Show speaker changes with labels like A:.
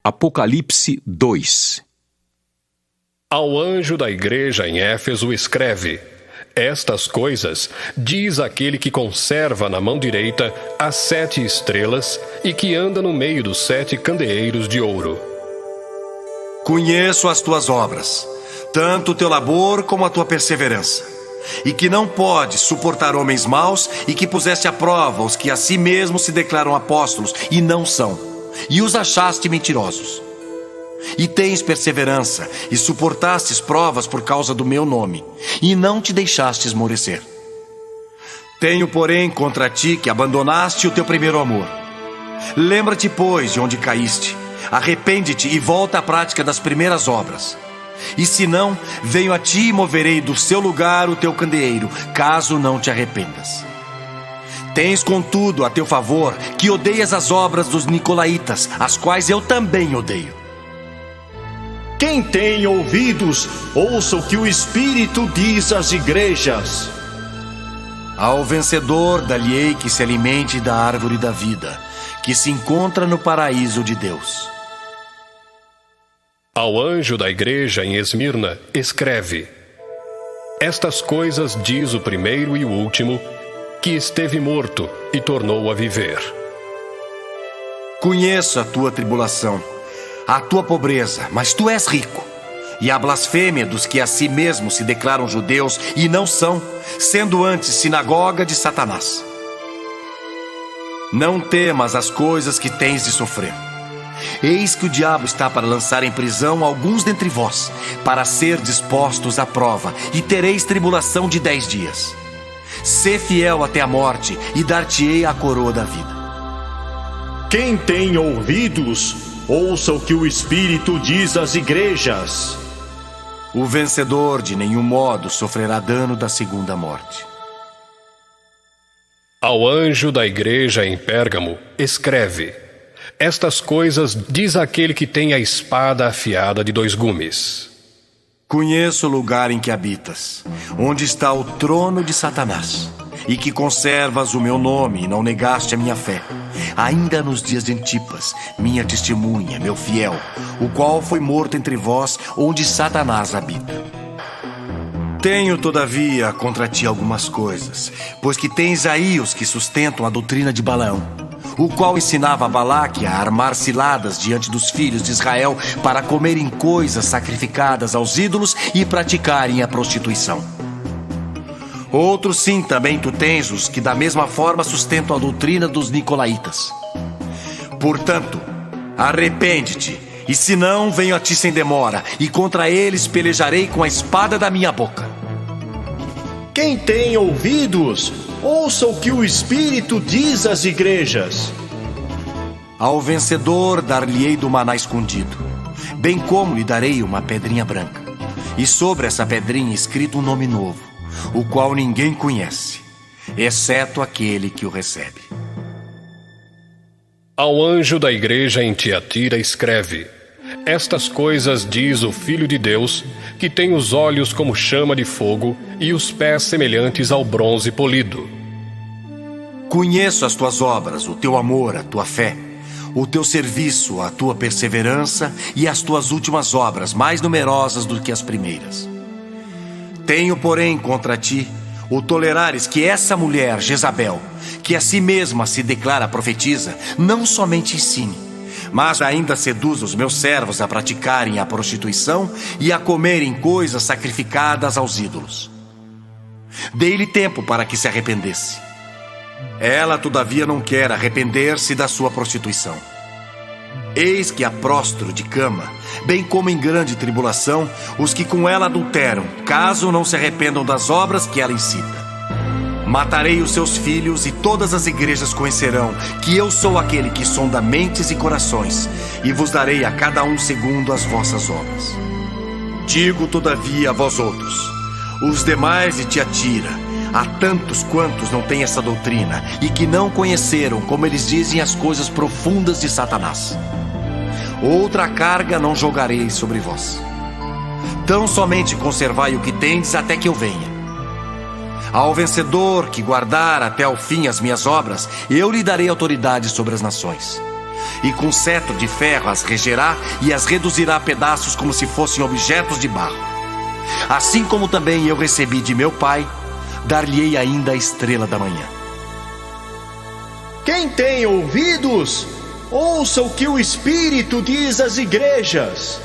A: Apocalipse 2.
B: Ao anjo da igreja em Éfeso escreve: Estas coisas diz aquele que conserva na mão direita as 7 estrelas e que anda no meio dos 7 candeeiros de ouro.
C: Conheço as tuas obras, tanto o teu labor como a tua perseverança, e que não podes suportar homens maus, e que puseste à prova os que a si mesmos se declaram apóstolos e não são, e os achaste mentirosos. E tens perseverança, e suportastes provas por causa do meu nome, e não te deixaste esmorecer. Tenho, porém, contra ti que abandonaste o teu primeiro amor. Lembra-te, pois, de onde caíste, arrepende-te e volta à prática das primeiras obras. E se não, venho a ti e moverei do seu lugar o teu candeeiro, caso não te arrependas. Tens, contudo, a teu favor, que odeias as obras dos nicolaítas, as quais eu também odeio.
D: Quem tem ouvidos, ouça o que o Espírito diz às igrejas.
C: Ao vencedor, dar-lhe-ei que se alimente da árvore da vida, que se encontra no paraíso de Deus.
B: Ao anjo da igreja em Esmirna escreve: Estas coisas diz o primeiro e o último, que esteve morto e tornou a viver.
C: Conheço a tua tribulação, a tua pobreza, mas tu és rico, e a blasfêmia dos que a si mesmos se declaram judeus e não são, sendo antes sinagoga de Satanás. Não temas as coisas que tens de sofrer. Eis que o diabo está para lançar em prisão alguns dentre vós, para ser dispostos à prova, e tereis tribulação de 10 dias. Sê fiel até a morte, e dar-te-ei a coroa da vida.
D: Quem tem ouvidos, ouça o que o Espírito diz às igrejas.
C: O vencedor de nenhum modo sofrerá dano da segunda morte.
B: Ao anjo da igreja em Pérgamo escreve: Estas coisas diz aquele que tem a espada afiada de 2 gumes.
C: Conheço o lugar em que habitas, onde está o trono de Satanás, e que conservas o meu nome e não negaste a minha fé, ainda nos dias de Antipas, minha testemunha, meu fiel, o qual foi morto entre vós, onde Satanás habita. Tenho, todavia, contra ti algumas coisas, pois que tens aí os que sustentam a doutrina de Balaão, o qual ensinava a Balaque a armar ciladas diante dos filhos de Israel para comerem coisas sacrificadas aos ídolos e praticarem a prostituição. Outros sim, também tu tens os que da mesma forma sustentam a doutrina dos nicolaítas. Portanto, arrepende-te, e se não, venho a ti sem demora, e contra eles pelejarei com a espada da minha boca.
D: Quem tem ouvidos, ouça o que o Espírito diz às igrejas.
C: Ao vencedor dar-lhe-ei do maná escondido, bem como lhe darei uma pedrinha branca, e sobre essa pedrinha escrito um nome novo, o qual ninguém conhece, exceto aquele que o recebe.
B: Ao anjo da igreja em Tiatira escreve: Estas coisas diz o Filho de Deus, que tem os olhos como chama de fogo e os pés semelhantes ao bronze polido.
C: Conheço as tuas obras, o teu amor, a tua fé, o teu serviço, a tua perseverança e as tuas últimas obras, mais numerosas do que as primeiras. Tenho, porém, contra ti o tolerares que essa mulher, Jezabel, que a si mesma se declara profetisa, não somente ensine, mas ainda seduz os meus servos a praticarem a prostituição e a comerem coisas sacrificadas aos ídolos. Dei-lhe tempo para que se arrependesse. Ela, todavia, não quer arrepender-se da sua prostituição. Eis que a próstro de cama, bem como em grande tribulação, os que com ela adulteram, caso não se arrependam das obras que ela incita. Matarei os seus filhos, e todas as igrejas conhecerão que eu sou aquele que sonda mentes e corações, e vos darei a cada um segundo as vossas obras. Digo, todavia, a vós outros, os demais de Tiatira, há tantos quantos não têm essa doutrina, e que não conheceram, como eles dizem, as coisas profundas de Satanás. Outra carga não jogarei sobre vós. Tão somente conservai o que tendes até que eu venha. Ao vencedor que guardar até ao fim as minhas obras, eu lhe darei autoridade sobre as nações. e com cetro de ferro as regerá e as reduzirá a pedaços como se fossem objetos de barro. Assim como também eu recebi de meu Pai, dar-lhe-ei ainda a estrela da manhã.
D: Quem tem ouvidos, ouça o que o Espírito diz às igrejas.